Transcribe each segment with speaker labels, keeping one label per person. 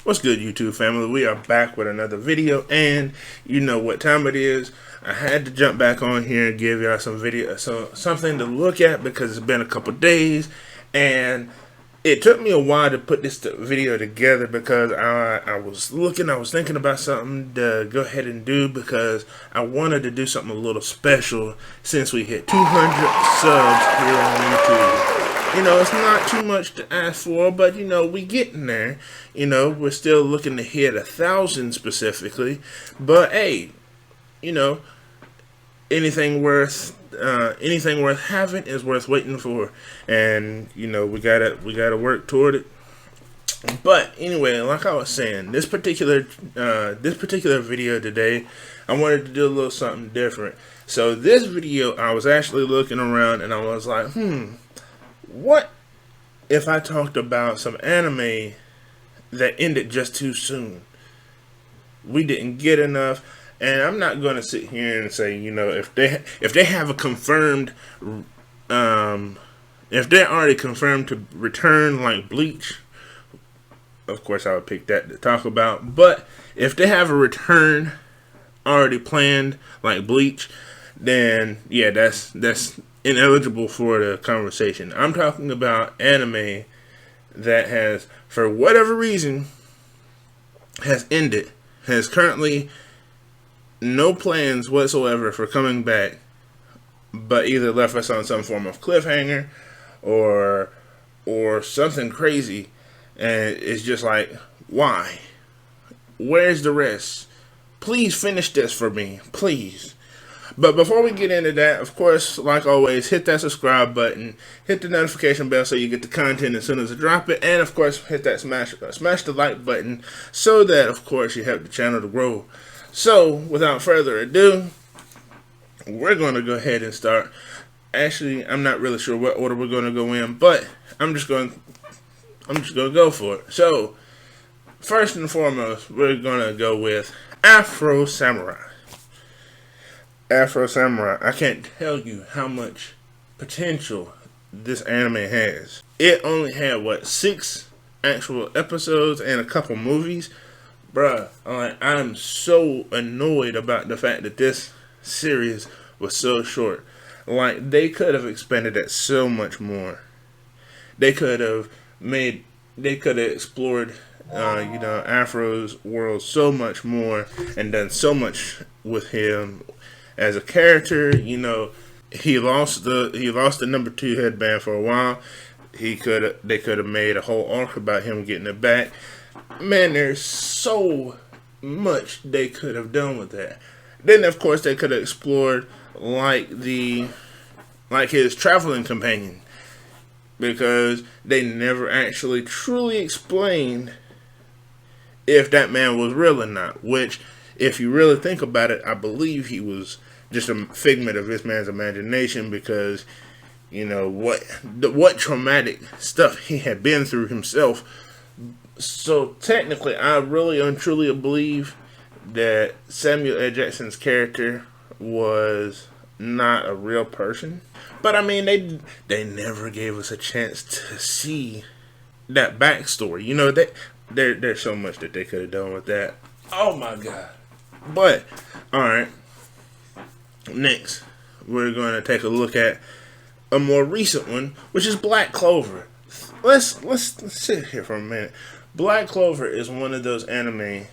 Speaker 1: What's good, YouTube family? We are back with another video, and you know what time it is. I had to jump back on here and give y'all something to look at because it's been a couple days, and it took me a while to put this video together because I was thinking about something to go ahead and do because I wanted to do something a little special since we hit 200 subs here on YouTube. You know, it's not too much to ask for, but you know, we getting there. You know, we're still looking to hit 1,000 specifically. But hey, you know, anything worth having is worth waiting for, and you know, we gotta work toward it. But anyway, like I was saying, this particular video today, I wanted to do a little something different. So this video, I was actually looking around and I was like, what if I talked about some anime that ended just too soon? We didn't get enough, and I'm not going to sit here and say, you know, if they have a confirmed, if they're already confirmed to return like Bleach, of course I would pick that to talk about. But if they have a return already planned like Bleach, then yeah, that's ineligible for the conversation. I'm talking about anime that has, for whatever reason, has ended, has currently no plans whatsoever for coming back, but either left us on some form of cliffhanger or something crazy, and it's just like, why? Where's the rest? Please finish this for me, please. But before we get into that, of course, like always, hit that subscribe button, hit the notification bell so you get the content as soon as I drop it, and of course, hit that smash the like button so that, of course, you help the channel to grow. So, without further ado, we're going to go ahead and start. Actually, I'm not really sure what order we're going to go in, but I'm just going to go for it. So, first and foremost, we're going to go with Afro Samurai. Afro Samurai, I can't tell you how much potential this anime has. It only had, what, 6 actual episodes and a couple movies? Bruh, I'm so annoyed about the fact that this series was so short. Like, they could have expanded it so much more. They could have explored, you know, Afro's world so much more and done so much with him. As a character, you know, he lost the number 2 headband for a while. They could have made a whole arc about him getting it back. Man, there's so much they could have done with that. Then, of course, they could have explored like his traveling companion, because they never actually truly explained if that man was real or not. Which, if you really think about it, I believe he was just a figment of this man's imagination, because, you know, what traumatic stuff he had been through himself. So technically, I really and truly believe that Samuel L. Jackson's character was not a real person. But I mean, they never gave us a chance to see that backstory. You know, there's so much that they could have done with that. Oh my god. But, alright, next, we're going to take a look at a more recent one, which is Black Clover. Let's sit here for a minute. Black Clover is one of those anime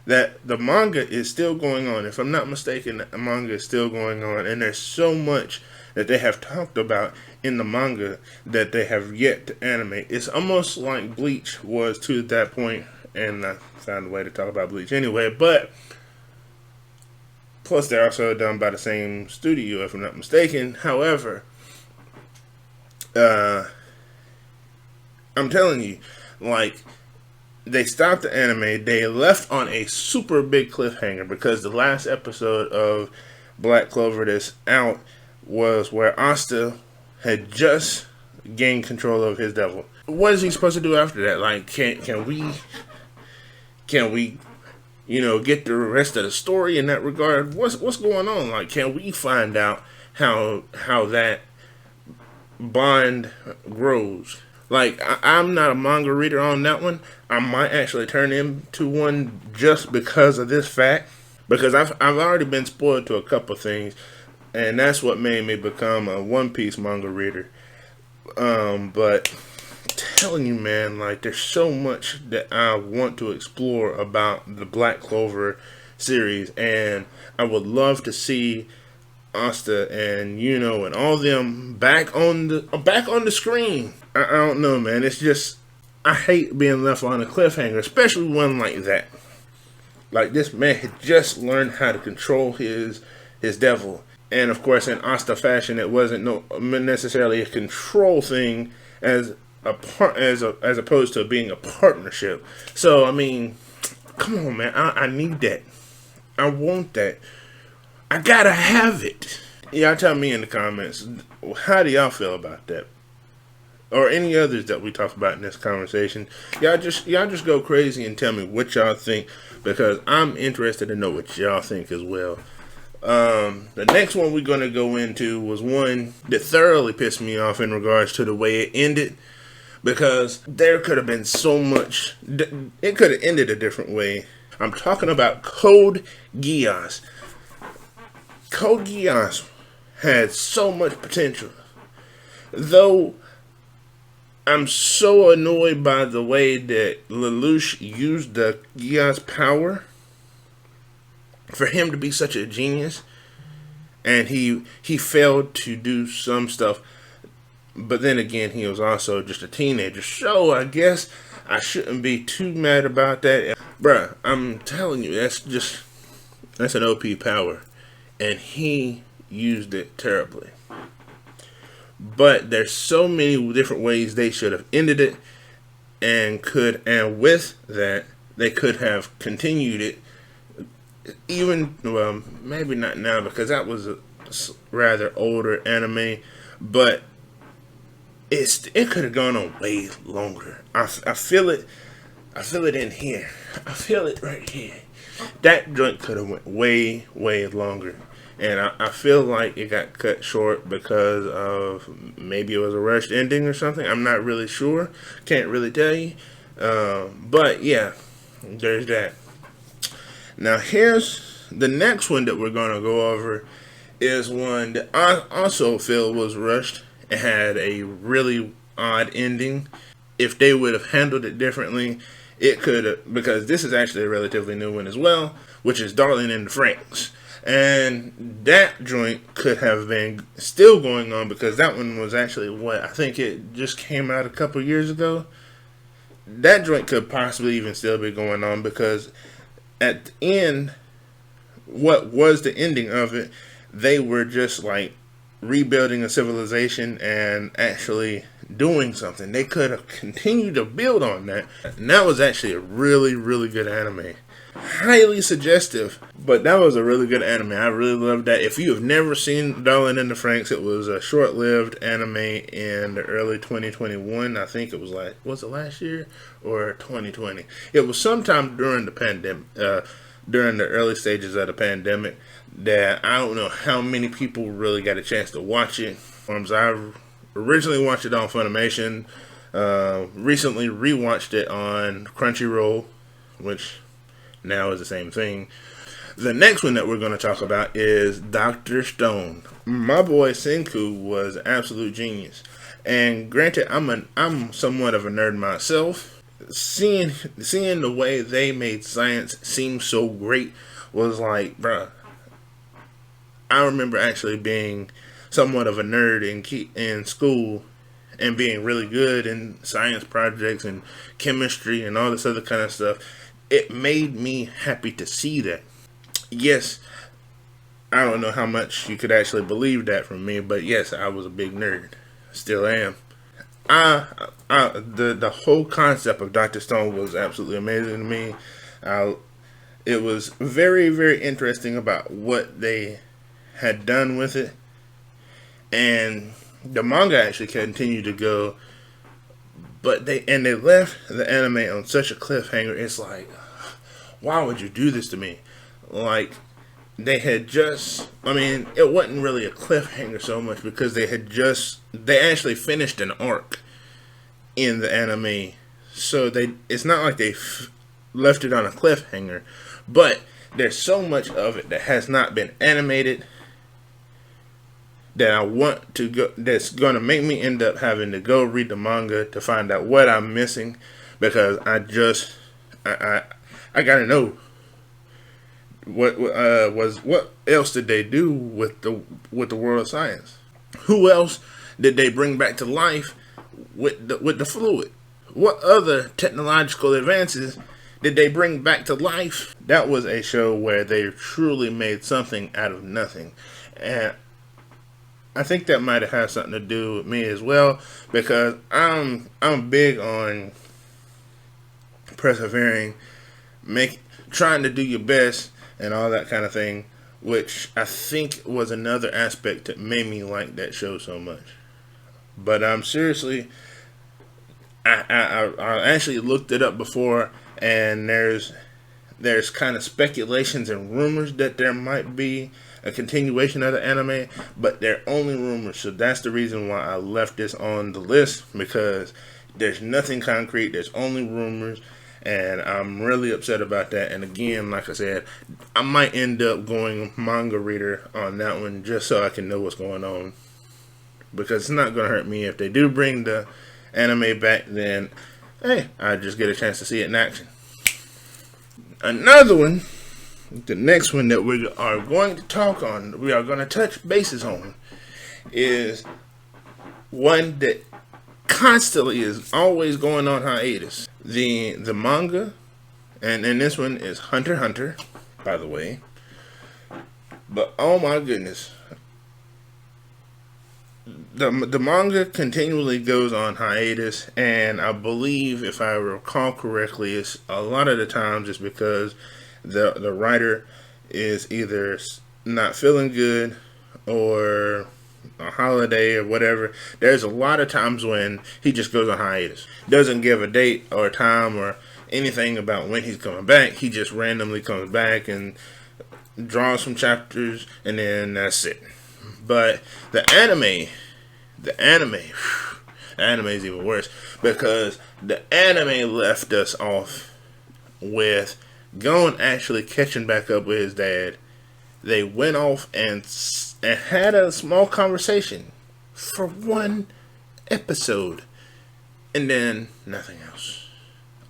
Speaker 1: that the manga is still going on. If I'm not mistaken, the manga is still going on, and there's so much that they have talked about in the manga that they have yet to animate. It's almost like Bleach was to that point, and I found a way to talk about Bleach anyway, but plus they're also done by the same studio, if I'm not mistaken. However, I'm telling you, like, they stopped the anime, they left on a super big cliffhanger, because the last episode of Black Clover that's out was where Asta had just gained control of his devil. What is he supposed to do after that? Like, can we, you know, get the rest of the story in that regard? What's going on? Like, can we find out how that bond grows? Like, I'm not a manga reader on that one. I might actually turn into one just because of this fact. Because I've already been spoiled to a couple things, and that's what made me become a One Piece manga reader. But telling you, man, like there's so much that I want to explore about the Black Clover series, and I would love to see Asta and and all them back on the screen. I don't know, man. It's just I hate being left on a cliffhanger, especially one like that. Like this man had just learned how to control his devil, and of course, in Asta fashion, it wasn't necessarily a control thing as as opposed to being a partnership. So I mean, come on, man. I need that. I want that. I gotta have it. Y'all tell me in the comments, how do y'all feel about that? Or any others that we talk about in this conversation. Y'all just go crazy and tell me what y'all think, because I'm interested to know what y'all think as well. The next one we're gonna go into was one that thoroughly pissed me off in regards to the way it ended, because there could have been so much. It could have ended a different way. I'm talking about Code Geass. Code Geass had so much potential, though. I'm so annoyed by the way that Lelouch used the Geass power for him to be such a genius, and he failed to do some stuff. But then again, he was also just a teenager, so I guess I shouldn't be too mad about that. Bruh, I'm telling you, that's an OP power, and he used it terribly. But there's so many different ways they should have ended it, and with that they could have continued it. Even, well, maybe not now because that was a rather older anime, but it could have gone on way longer. I feel it. I feel it in here. I feel it right here. That joint could have went way longer. And I feel like it got cut short because of maybe it was a rushed ending or something. I'm not really sure. Can't really tell you. But yeah, there's that. Now here's the next one that we're going to go over is one that I also feel was rushed. It had a really odd ending. If they would have handled it differently, it could have, because this is actually a relatively new one as well, which is Darling in the Franxx. And that joint could have been still going on because that one was actually I think it just came out a couple years ago. That joint could possibly even still be going on because at the end, what was the ending of it, they were just like rebuilding a civilization and actually doing something. They could have continued to build on that. And that was actually a really good anime. Highly suggestive, but that was a really good anime. I really loved that. If you have never seen Darling in the Franxx, it was a short-lived anime in the early 2021. I think it was was it last year or 2020? It was sometime during the pandemic, during the early stages of the pandemic, that I don't know how many people really got a chance to watch it. I originally watched it on Funimation, recently rewatched it on Crunchyroll, which now is the same thing. The next one that we're going to talk about is Dr. Stone. My boy Senku was an absolute genius. And granted, I'm somewhat of a nerd myself. Seeing the way they made science seem so great was like, bruh. I remember actually being somewhat of a nerd in school and being really good in science projects and chemistry and all this other kind of stuff. It made me happy to see that. Yes, I don't know how much you could actually believe that from me, but yes, I was a big nerd. Still am. The whole concept of Dr. Stone was absolutely amazing to me. It was very interesting about what they had done with it, and the manga actually continued to go, but they left the anime on such a cliffhanger. It's like, why would you do this to me? Like, they had just, I mean, it wasn't really a cliffhanger so much because they actually finished an arc. in the anime, so it's not like they left it on a cliffhanger, but there's so much of it that has not been animated that I want to go. That's going to make me end up having to go read the manga to find out what I'm missing, because I gotta know what else did they do with the world of science? Who else did they bring back to life with the fluid? What other technological advances did they bring back to life? That was a show where they truly made something out of nothing, and I think that might have had something to do with me as well, because I'm big on persevering, trying to do your best, and all that kind of thing, which I think was another aspect that made me like that show so much. But seriously, I actually looked it up before, and there's kind of speculations and rumors that there might be a continuation of the anime, but they're only rumors. So that's the reason why I left this on the list, because there's nothing concrete. There's only rumors, and I'm really upset about that. And again, like I said, I might end up going manga reader on that one just so I can know what's going on, because it's not going to hurt me if they do bring the anime back. Then hey, I just get a chance to see it in action. Another one, the next one that we are going to talk on, we are going to touch bases on, is one that constantly is always going on hiatus. The manga, and this one is Hunter x Hunter, by the way. But oh my goodness, the manga continually goes on hiatus, and I believe, if I recall correctly, it's a lot of the times it's because the writer is either not feeling good or a holiday or whatever. There's a lot of times when he just goes on hiatus, doesn't give a date or a time or anything about when he's coming back. He just randomly comes back and draws some chapters, and then that's it. But the anime is even worse, because the anime left us off with Gon actually catching back up with his dad. They went off and had a small conversation for one episode, and then nothing else.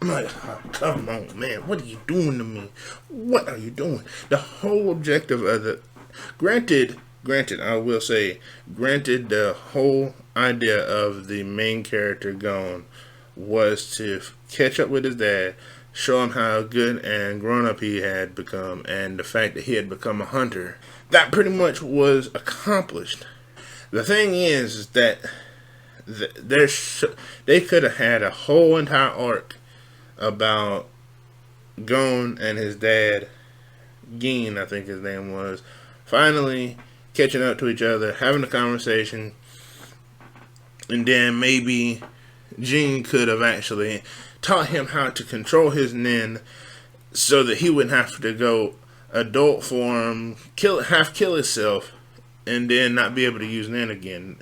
Speaker 1: I'm like, oh, come on, man, what are you doing to me? What are you doing? The whole objective of the granted, I will say, the whole idea of the main character Gon was to catch up with his dad, show him how good and grown up he had become, and the fact that he had become a hunter. That pretty much was accomplished. The thing is that they could have had a whole entire arc about Gon and his dad, Geen, I think his name was, finally catching up to each other, having a conversation, and then maybe Geen could have actually taught him how to control his nin so that he wouldn't have to go adult form, kill himself, and then not be able to use nin again.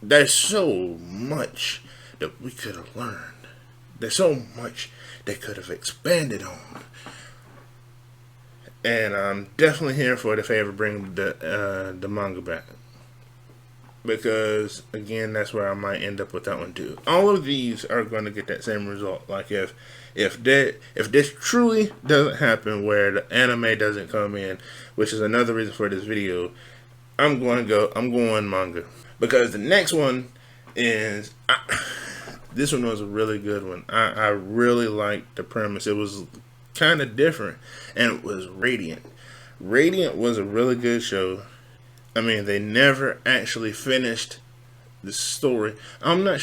Speaker 1: There's so much that we could have learned. There's so much they could have expanded on. And I'm definitely here for it if they ever bring the manga back, because again, that's where I might end up with that one too. All of these are going to get that same result. Like if this truly doesn't happen, where the anime doesn't come in, which is another reason for this video, I'm going manga, because the next one is this one was a really good one. I really liked the premise. It was kind of different, and it was Radiant. Radiant was a really good show. I mean, they never actually finished the story. I'm not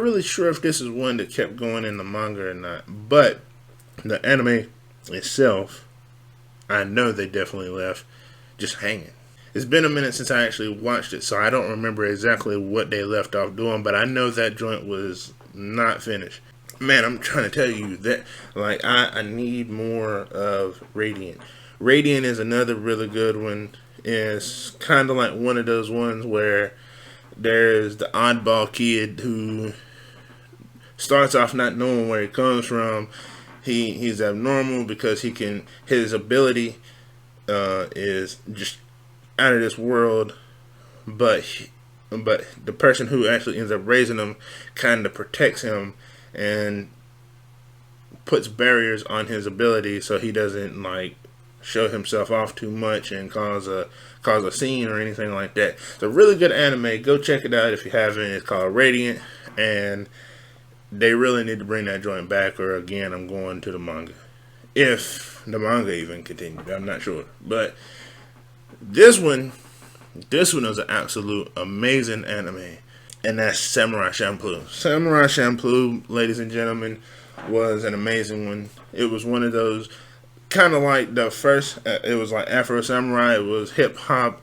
Speaker 1: really sure if this is one that kept going in the manga or not, but the anime itself, I know they definitely left just hanging. It's been a minute since I actually watched it, so I don't remember exactly what they left off doing, but I know that joint was not finished. Man, I'm trying to tell you that, like, I need more of Radiant. Radiant is another really good one. It's kind of like one of those ones where there's the oddball kid who starts off not knowing where he comes from. He's abnormal because his ability is just out of this world, but the person who actually ends up raising him kind of protects him and puts barriers on his ability so he doesn't like show himself off too much and cause a scene or anything like that. It's a really good anime. Go check it out if you haven't. It's called Radiant, and they really need to bring that joint back, or again, I'm going to the manga. If the manga even continues, I'm not sure. But this one is an absolute amazing anime, and that's Samurai Champloo. Samurai Champloo, ladies and gentlemen, was an amazing one. It was one of those kind of like the first. It was like Afro Samurai. It was hip hop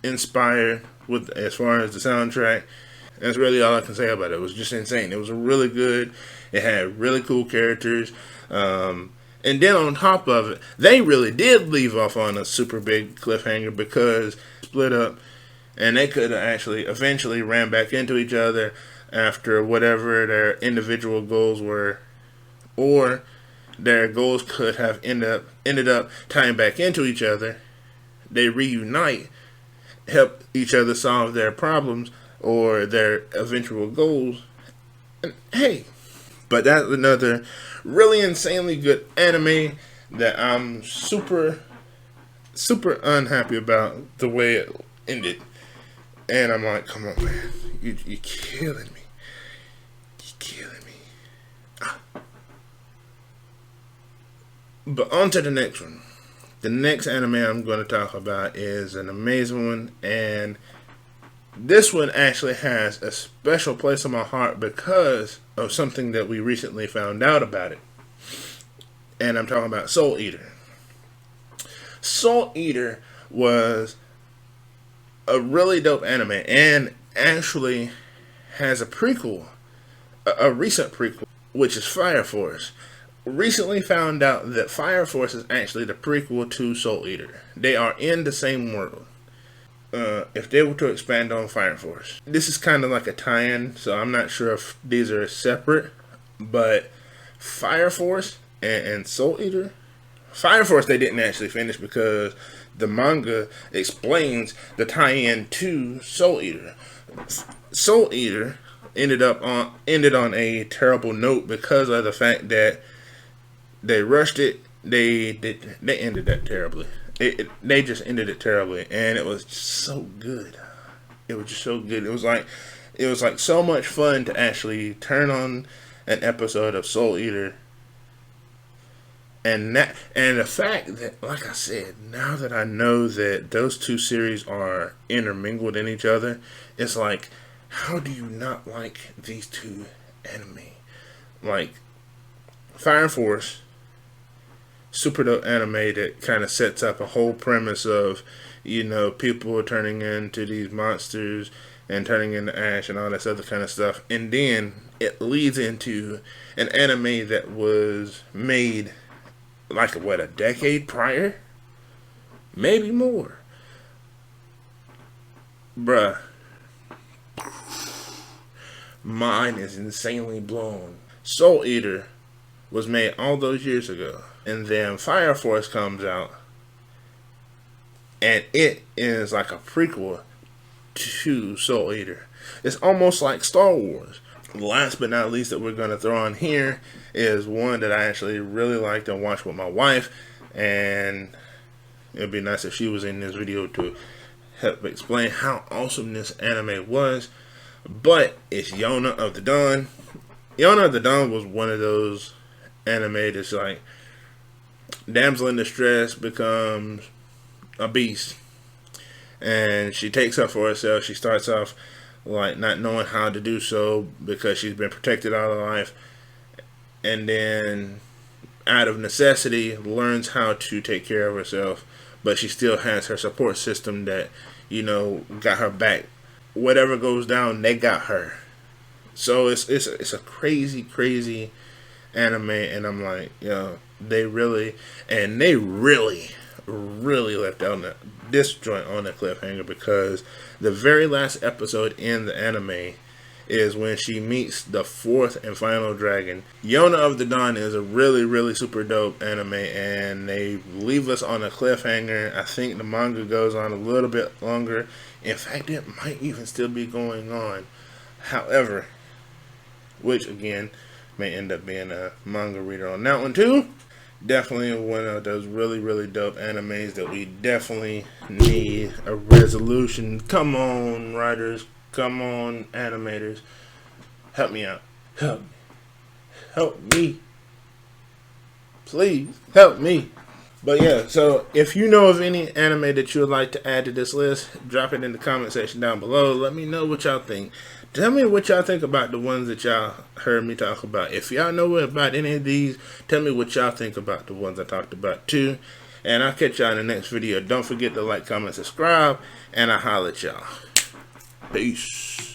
Speaker 1: inspired with as far as the soundtrack. That's really all I can say about it. It was just insane. It was really good. It had really cool characters. And then on top of it, they really did leave off on a super big cliffhanger because split up, and they could have actually eventually ran back into each other after whatever their individual goals were, or their goals could have ended up tying back into each other. They reunite, help each other solve their problems or their eventual goals. And hey, but that's another really insanely good anime that I'm super unhappy about the way it ended. And I'm like, come on, man, you're killing me. You're killing me. Ah. But on to the next one. The next anime I'm going to talk about is an amazing one, and this one actually has a special place in my heart because of something that we recently found out about it. And I'm talking about Soul Eater. Soul Eater was a really dope anime and actually has a prequel, a recent prequel, which is Fire Force. Recently found out that Fire Force is actually the prequel to Soul Eater. They are in the same world. If they were to expand on Fire Force, this is kind of like a tie-in, so I'm not sure if these are separate, but Fire Force and Soul Eater, Fire Force they didn't actually finish because the manga explains the tie-in to Soul Eater. Soul Eater ended on a terrible note because of the fact that they rushed it. They ended that terribly. They just ended it terribly, and it was just so good. It was just so good. It was like so much fun to actually turn on an episode of Soul Eater, and the fact that, like I said, now that I know that those two series are intermingled in each other, it's like, how do you not like these two anime? Like Fire Force, super dope anime that kind of sets up a whole premise of, people turning into these monsters and turning into ash and all this other kind of stuff. And then it leads into an anime that was made like, a decade prior? Maybe more. Bruh. Mine is insanely blown. Soul Eater was made all those years ago. And then Fire Force comes out, and it is like a prequel to Soul Eater. It's almost like Star Wars. Last but not least that we're going to throw on here is one that I actually really liked and watched with my wife, and it would be nice if she was in this video to help explain how awesome this anime was. But it's Yona of the Dawn. Yona of the Dawn was one of those anime that's like, damsel in distress becomes a beast, and she takes up for herself. She starts off like not knowing how to do so because she's been protected all her life, and then out of necessity learns how to take care of herself, but she still has her support system that got her back. Whatever goes down, they got her. So it's a crazy anime, and I'm like, they really left out this joint on a cliffhanger, because the very last episode in the anime is when she meets the fourth and final dragon. Yona of the Dawn is a really super dope anime, and they leave us on a cliffhanger. I think the manga goes on a little bit longer. In fact, it might even still be going on. However, which again may end up being a manga reader on that one too. Definitely one of those really dope animes that we definitely need a resolution. Come on, writers. Come on, animators. Help me out. Help me. Please, help me. But yeah, so if you know of any anime that you would like to add to this list, drop it in the comment section down below. Let me know what y'all think. Tell me what y'all think about the ones that y'all heard me talk about. If y'all know about any of these, tell me what y'all think about the ones I talked about too. And I'll catch y'all in the next video. Don't forget to like, comment, subscribe, and I'll holler at y'all. Peace.